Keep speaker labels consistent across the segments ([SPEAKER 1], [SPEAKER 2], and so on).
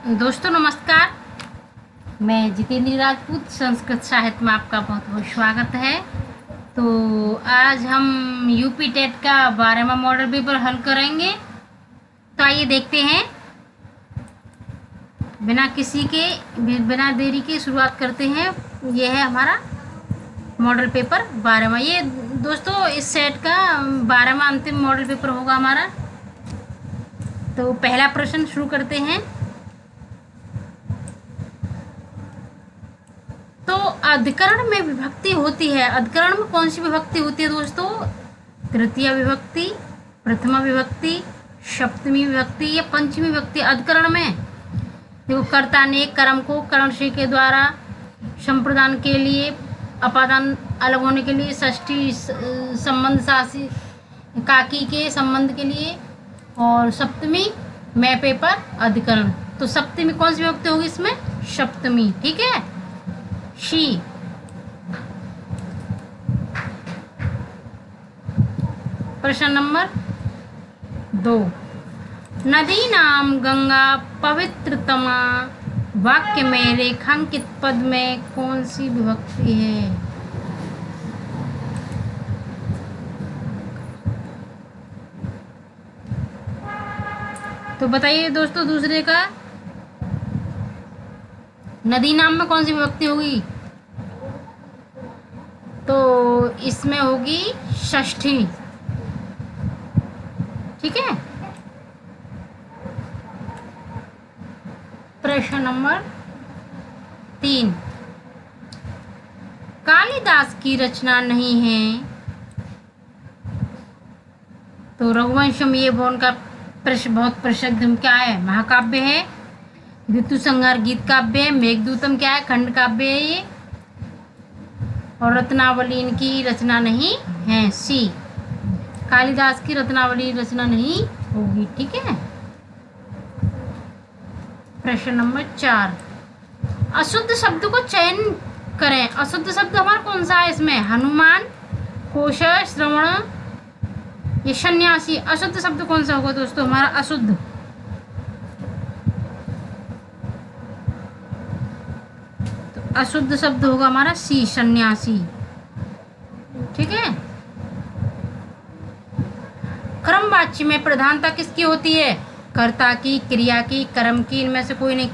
[SPEAKER 1] दोस्तों नमस्कार। मैं जितेंद्र राजपूत संस्कृत साहित्य में आपका बहुत बहुत स्वागत है। तो आज हम यूपी टेट का 12वां मॉडल पेपर हल करेंगे। तो आइए देखते हैं, बिना देरी के शुरुआत करते हैं। यह है हमारा मॉडल पेपर 12वां। ये दोस्तों इस सेट का 12वां अंतिम मॉडल पेपर होगा हमारा। तो पहला प्रश्न शुरू करते हैं। तो अधिकरण में विभक्ति होती है। अधिकरण में कौन सी विभक्ति होती है दोस्तों? तृतीय विभक्ति, प्रथमा विभक्ति, सप्तमी विभक्ति या पंचमी विभक्ति। अधिकरण में देखो, कर्ता ने कर्म को कर्मश्री के द्वारा संप्रदान के लिए, अपादान अलग होने के लिए, षष्ठी संबंध सासी काकी के संबंध के लिए, और सप्तमी मैं पेपर अधिकरण। तो सप्तमी कौन सी विभक्ति होगी इसमें? सप्तमी। ठीक है, शी। प्रश्न नंबर 2। नदी नाम गंगा पवित्रतमा वाक्य में रेखांकित पद में कौन सी विभक्ति है? तो बताइए दोस्तों, दूसरे का नदी नाम में कौन सी विभक्ति होगी? तो इसमें होगी षष्ठी। ठीक है। प्रश्न नंबर 3। कालिदास की रचना नहीं है। तो रघुवंशम ये उनका बहुत प्रसिद्ध क्या है? महाकाव्य है। ऋतु संहार गीत काव्य है। मेघदूतम क्या है? खंड काव्य है ये। और रत्नावली इनकी रचना नहीं है। सी, कालिदास की रत्नावली रचना नहीं होगी। ठीक है। प्रश्न नंबर 4। अशुद्ध शब्द को चयन करें। अशुद्ध शब्द हमारा कौन सा है इसमें? हनुमान, कोश, श्रवण, ये सन्यासी। अशुद्ध शब्द कौन सा होगा दोस्तों हमारा? अशुद्ध। तो अशुद्ध शब्द होगा हमारा सी, सन्यासी। ठीक है। क्रमवाच्य में प्रधानता किसकी होती है? कर्ता की, क्रिया की, कर्म की। इनमें से कोई नहीं।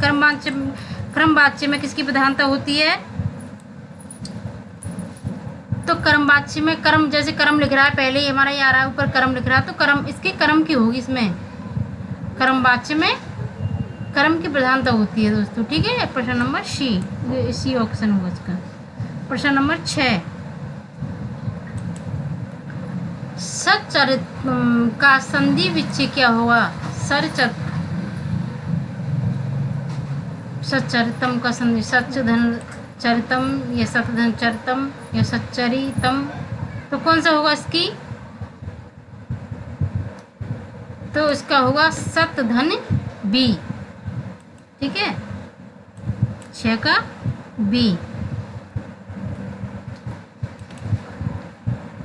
[SPEAKER 1] क्रमवाच्य में किसकी प्रधानता होती है? तो क्रमवाच्य में कर्म, जैसे कर्म लिख रहा है, पहले ही हमारा ये आ रहा है ऊपर कर्म लिख रहा है, तो कर्म, इसके कर्म की होगी इसमें। क्रमवाच्य में कर्म की प्रधानता होती है दोस्तों। ठीक है। प्रश्न नंबर सी ऑप्शन होगा इसका। प्रश्न नंबर 6। सच्चरित का संधि विच्छेद क्या होगा? सच्चरितम का संधि सच्चधन चरितम या सतधन चरितम या सच्चरितम। तो कौन सा होगा इसकी? तो इसका होगा सतधन बी। ठीक है, 6 का बी।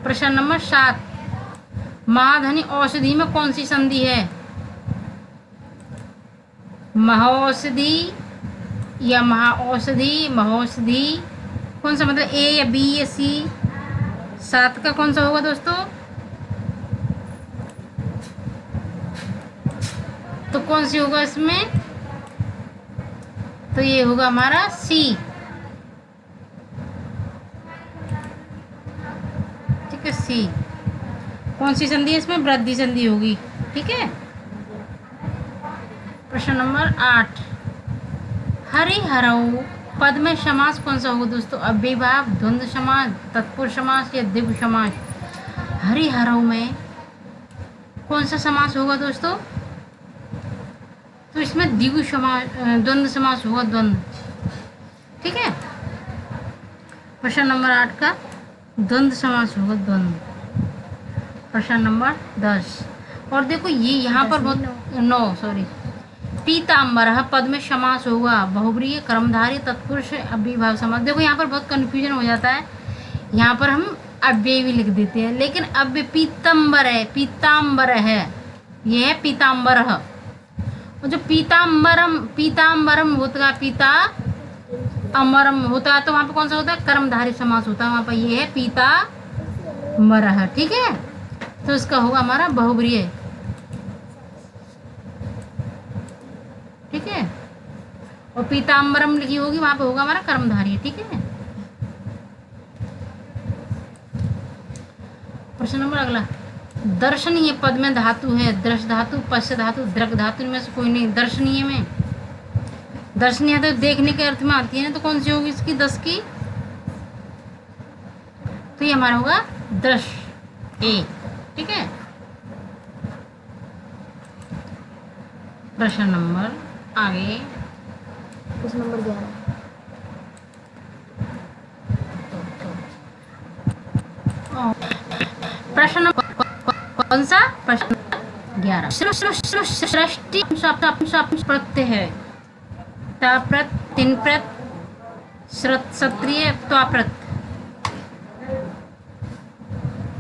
[SPEAKER 1] प्रश्न नंबर 7। महाधनी औषधि में कौन सी संधि है? महौषधि या महाऔषधि, महौषधि। कौन सा मतलब? ए या बी या सी? 7 का कौन सा होगा दोस्तों? तो कौन सी होगा इसमें? तो ये होगा हमारा सी। ठीक है, सी। कौन सी संधि है इसमें? वृद्धि संधि होगी। ठीक है। प्रश्न नंबर 8। हरिहरऊ पद में समास कौन सा होगा दोस्तों? अव्ययभाव, द्वंद्व समास, तत्पुरुष समास या द्विगु समास। हरिहरऊ में कौन सा समास होगा दोस्तों? तो इसमें द्विगु समास, द्वंद्व समास होगा, द्वंद्व। ठीक है। प्रश्न नंबर 8 का द्वंद्व समास होगा, द्वंद्व। प्रश्न नंबर 10। और देखो ये यहाँ पर बहुत 9 सॉरी। पीताम्बर पद में समास होगा बहुब्रीहि, कर्मधारय, तत्पुरुष, अव्ययभाव समास। देखो यहाँ पर बहुत कन्फ्यूजन हो जाता है। यहाँ पर हम अव्यय भी लिख देते हैं, लेकिन अव्यय पीताम्बर है, पीताम्बर है, ये है पीताम्बर। और जो पीताम्बरम पीताम्बरम होता है, पीता अमरम होता है, तो वहाँ पे कौन सा होता है? कर्मधारय समास होता है। वहाँ पर ये है पीताम्बरः, ठीक है। तो इसका होगा हमारा बहुब्रीहि, ठीक है। और पीताम्बरम लिखी होगी, वहाँ पे होगा हमारा कर्मधारय, ठीक है। प्रश्न नंबर अगला, दर्शनीय पद में धातु है दृश धातु, पश्य धातु, दृक धातु, इनमें से कोई नहीं। दर्शनीय में, दर्शनीय तो देखने के अर्थ में आती है ना, तो कौन सी होगी इसकी? 10 की, तो ये हमारा होगा दृश ए, ठीक है। प्रश्न नंबर आगे,
[SPEAKER 2] प्रश्न नंबर 11।
[SPEAKER 1] प्रश्न नंबर कौन सा? प्रश्न 11। सृष्टि प्रत्यय है, ताप्रत, तिनप्रत, क्षत्रिय, त्वाप्रत।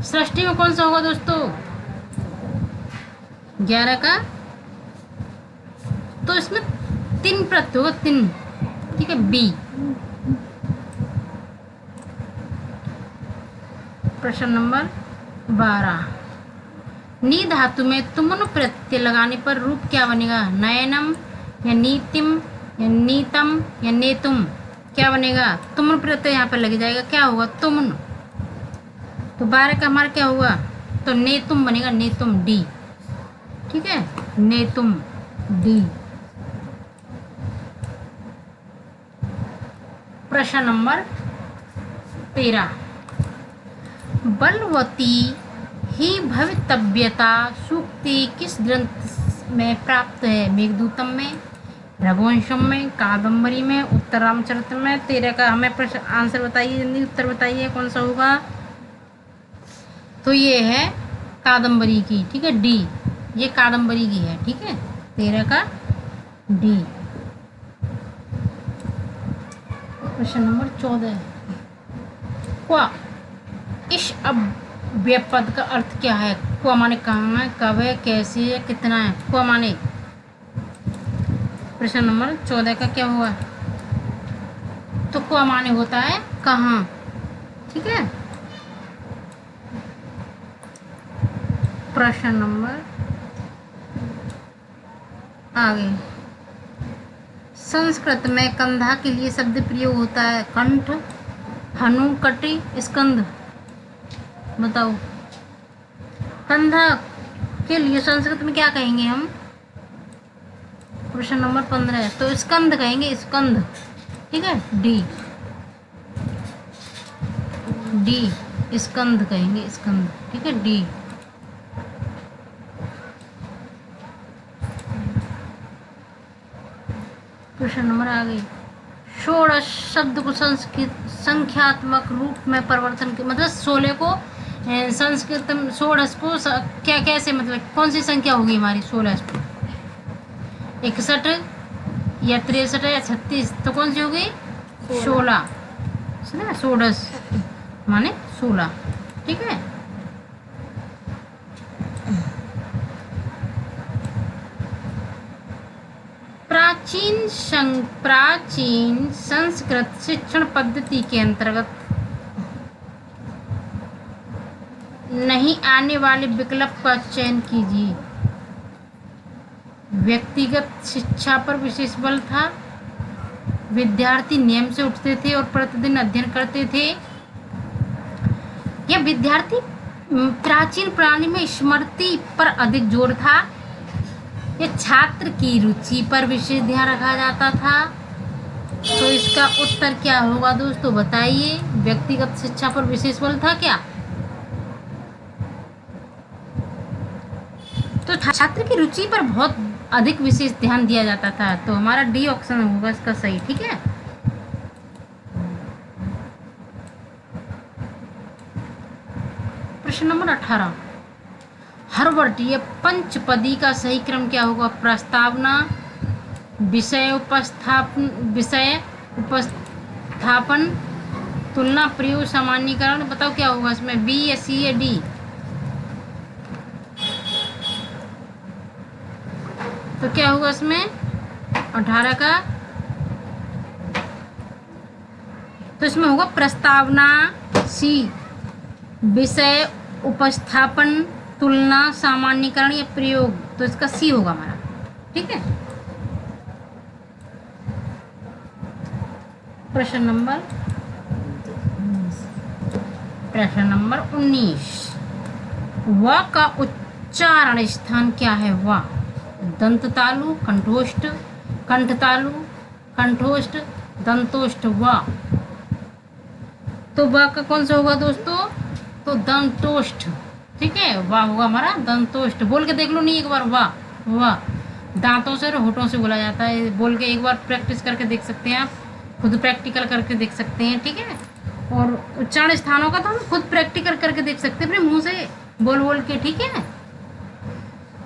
[SPEAKER 1] सृष्टि में कौन सा होगा दोस्तों? 11 का, तो इसमें 3 प्रत्यय होगा, 3, ठीक है, बी। प्रश्न नंबर 12, नी धातु में तुमन प्रत्यय लगाने पर रूप क्या बनेगा? नयनम या नीतिम या नीतम या नेतुम, क्या बनेगा? तुमन प्रत्यय यहाँ पर लग जाएगा, क्या होगा? तुमन। तो 12 का हमारा क्या होगा? तो नेतुम बनेगा, नेतुम, डी, ठीक है, नेतुम, डी। प्रश्न नंबर 13, बलवती ही भवितव्यता सूक्ति किस ग्रंथ में प्राप्त है? मेघदूतम में, रघुवंशम में, कादम्बरी में, उत्तर रामचरित में। 13 का हमें प्रश्न आंसर बताइए, जल्दी उत्तर बताइए कौन सा होगा। तो ये है कादम्बरी की, ठीक है, डी, ये कादम्बरी की है, ठीक है, 13 का डी। प्रश्न नंबर 14, क्वा इस अव्यय पद का अर्थ क्या है? क्वा माने कहाँ है, कब है, कैसे है, कितना है, क्वा माने। प्रश्न नंबर 14 का क्या हुआ? तो क्वा माने होता है कहाँ, ठीक है। प्रश्न नंबर आगे, संस्कृत में कंधा के लिए शब्द प्रयोग होता है कंठ, हनु, कटी, स्कंध। बताओ, कंधा के लिए संस्कृत में क्या कहेंगे हम? प्रश्न नंबर 15, तो स्कंध कहेंगे, स्कंध, ठीक है, डी, डी, स्कंध कहेंगे, स्कंध, ठीक है, डी। प्रश्न नंबर आगे, षोडश शब्द को संस्कृत संख्यात्मक रूप में परिवर्तन के मतलब 16 को संस्कृत में, षोडश को क्या कैसे, मतलब कौन सी संख्या होगी हमारी 16 पे? 61 या 63 या 36, तो कौन सी होगी? 16, सुना, षोडश माने 16, ठीक है। प्राचीन संस्कृत शिक्षण पद्धति के अंतर्गत नहीं आने वाले विकल्प का चयन कीजिए। व्यक्तिगत शिक्षा पर विशेष बल था, विद्यार्थी नियम से उठते थे और प्रतिदिन अध्ययन करते थे, या विद्यार्थी प्राचीन प्रणाली में स्मृति पर अधिक जोर था, या छात्र की रुचि पर विशेष ध्यान रखा जाता था। तो इसका उत्तर क्या होगा दोस्तों, बताइए। व्यक्तिगत शिक्षा पर विशेष बल था क्या? तो छात्र की रुचि पर बहुत अधिक विशेष ध्यान दिया जाता था, तो हमारा डी ऑप्शन होगा इसका सही, ठीक है। प्रश्न नंबर 18, हरवर्टीय पंचपदी का सही क्रम क्या होगा? प्रस्तावना, विषय उपस्थापन, तुलना, प्रयोग, सामान्यीकरण। बताओ क्या होगा इसमें, बी या सी या डी? तो क्या होगा इसमें 18 का, तो इसमें होगा प्रस्तावना सी, विषय, उपस्थापन, तुलना, सामान्यकरण या प्रयोग, तो इसका सी होगा हमारा। ठीक है। प्रश्न नंबर 19, व का उच्चारण स्थान क्या है? व दंत तालु, कंठोष्ठ, कंठ तालु, कंठोष्ठ, दंतोष्ठ, व। तो व का कौन सा होगा दोस्तों? तो दंतोष्ठ। ठीक है, व होगा हमारा दंतोष्ठ। बोल के देख लो नहीं एक बार, व दांतों से और होठों से बोला जाता है। बोल के एक बार प्रैक्टिस करके देख सकते हैं आप, खुद प्रैक्टिकल करके देख सकते हैं। ठीक है, और उच्चारण स्थानों का तो हम खुद प्रैक्टिकल करके देख सकते हैं अपने मुंह से बोल बोल के। ठीक है,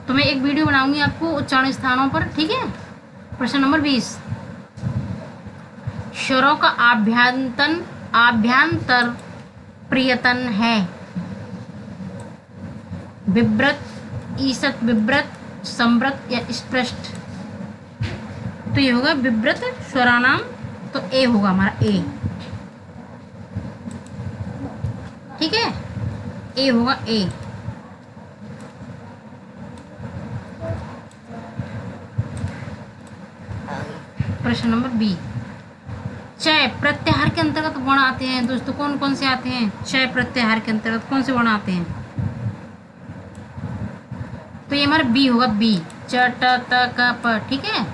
[SPEAKER 1] तो मैं एक वीडियो बनाऊंगी आपको उच्चारण स्थानों पर। ठीक है। प्रश्न नंबर 20, स्वरों का आभ्यंतर प्रियतन है? विव्रत, ईषत, विव्रत, संव्रत या स्पृष्ट? तो ये होगा विव्रत स्वरानाम, तो ए होगा हमारा, ए। ठीक है, ए होगा, ए। प्रश्न नंबर बी, चय प्रत्याहार के अंतर्गत वर्ण आते हैं दोस्तों। कौन कौन से आते हैं? चय प्रत्याहार के अंतर्गत कौन से वर्ण आते हैं? तो ये हमारा बी होगा, बी, च, ट, त, क, प। ठीक है,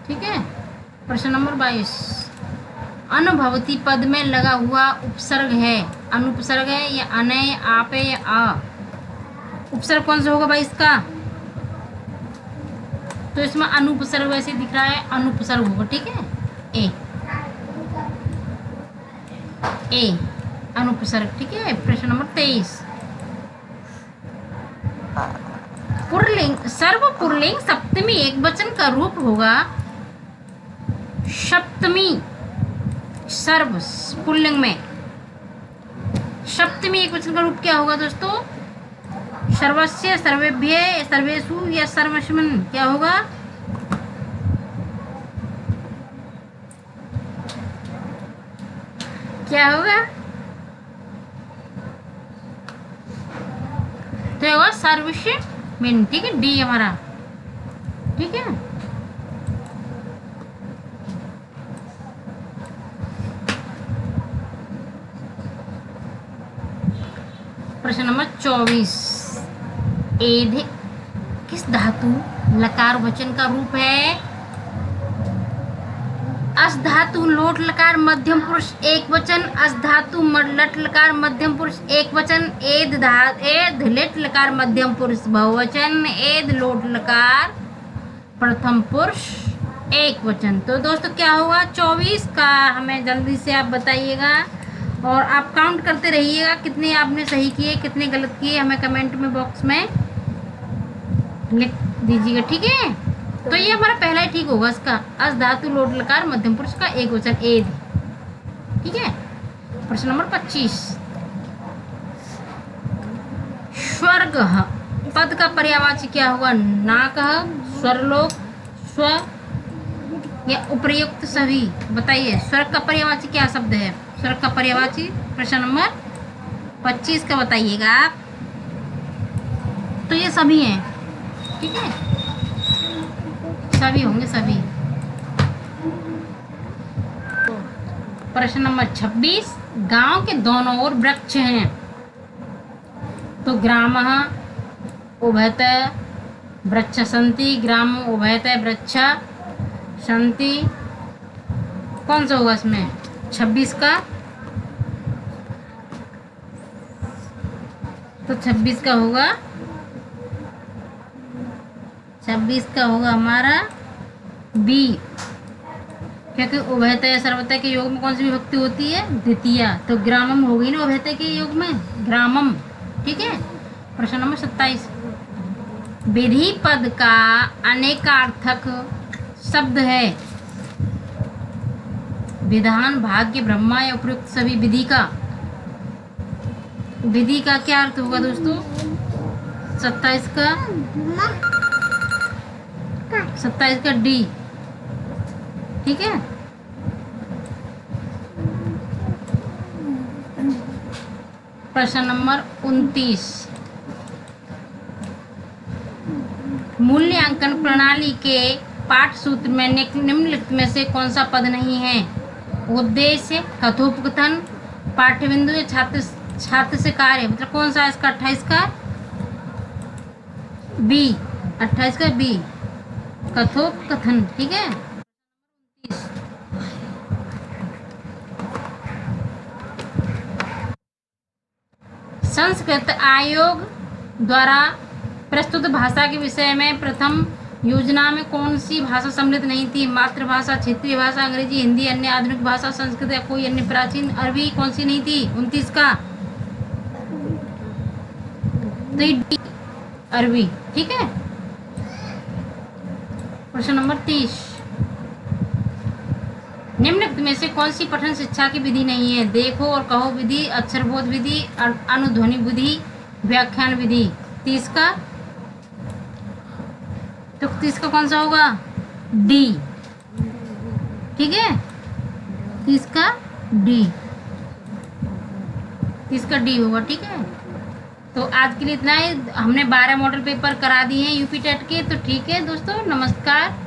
[SPEAKER 1] ठीक है। प्रश्न नंबर 22, अनुभवती पद में लगा हुआ उपसर्ग है, अनुपसर्ग है या अनय, आप है या आ? उपसर्ग कौन सा होगा भाई इसका? तो इसमें अनुपसर्ग वैसे दिख रहा है, अनुपसर्ग होगा। ठीक है, ए अनुपसर्ग। ठीक है। प्रश्न नंबर 23, पुल्लिंग, सर्व पुल्लिंग सप्तमी एक वचन का रूप होगा। सप्तमी सर्व पुल्लिंग में सप्तमी एक वचन का रूप क्या होगा दोस्तों? सर्वस्य, सर्वेभ्य, सर्वेषु या सर्वस्मिन्? क्या होगा? क्या होगा? तो होगा सर्वस्मिन्। ठीक है, डी हमारा। ठीक है, प्रश्न नंबर 24, एध किस धातु लकार वचन का रूप है? अस धातु लोट लकार मध्यम पुरुष एक वचन, अस धातु लट लकार मध्यम पुरुष एक वचन, एध लिट लकार मध्यम पुरुष बहुवचन, एध लोट लकार प्रथम पुरुष एक वचन। तो दोस्तों क्या होगा 24 का? हमें जल्दी से आप बताइएगा और आप काउंट करते रहिएगा कितने आपने सही किए, कितने गलत किए, हमें कमेंट में बॉक्स में लिख दीजिएगा। ठीक है, तो ये हमारा पहला ही ठीक होगा इसका, अस धातु लोट लकार मध्यम पुरुष का एक वचन, एद। ठीक है। प्रश्न नंबर 25, स्वर्ग पद का पर्यायवाची क्या होगा? नाकः, स्वरलोक, स्व या उपर्युक्त सभी? बताइए, स्वर्ग का पर्यायवाची क्या शब्द है? स्वर्ग का पर्यायवाची प्रश्न नंबर 25 का बताइएगा आप। तो ये सभी हैं। ठीक है, सभी होंगे, सभी। प्रश्न नंबर 26, गांव के दोनों ओर वृक्ष हैं, तो ग्रामः उभयतः वृक्ष सन्ति, ग्राम उभयतः वृक्ष सन्ति। कौन सा होगा इसमें 26 का? तो 26 का होगा, 26 का होगा हमारा बी, क्योंकि उभयतः सर्वतः के योग में कौन सी विभक्ति होती है? द्वितीया। तो ग्रामम हो गई ना उभयतः के योग में, ग्रामम। ठीक है। प्रश्न नंबर 27, विधि पद का अनेकार्थक शब्द है, विधान, भाग्य, ब्रह्मा या उपयुक्त सभी? विधि का, विधि का क्या अर्थ होगा दोस्तों? 27 का 27 का डी। ठीक है, प्रश्न नंबर 29, मूल्यांकन प्रणाली के पाठ सूत्र में निम्नलिखित में से कौन सा पद नहीं है? उद्देश्य, कथोपकथन, पाठ्यबिंदु या छात्र से कार्य, मतलब कौन सा है इसका? 28 का बी, 28 का बी, कथोपकथन। ठीक है, संस्कृत आयोग द्वारा प्रस्तुत भाषा के विषय में प्रथम योजना में कौन सी भाषा सम्मिलित नहीं थी? मातृभाषा, क्षेत्रीय भाषा, अंग्रेजी, हिंदी, अन्य आधुनिक भाषा, संस्कृत या कोई अन्य प्राचीन? अरबी कौन सी नहीं थी 29 का? तो डी, अरबी। ठीक है, प्रश्न नंबर 30, निम्नलिखित में से कौन सी पठन शिक्षा की विधि नहीं है? देखो और कहो विधि, अक्षरबोध विधि, अनुध्वनि विधि, व्याख्यान विधि। 30 का, तो 30 का कौन सा होगा? डी। ठीक है, 30 का डी, 30 का डी होगा। ठीक है, तो आज के लिए इतना ही। हमने 12 मॉडल पेपर करा दिए हैं यूपी टेट के। तो ठीक है दोस्तों, नमस्कार।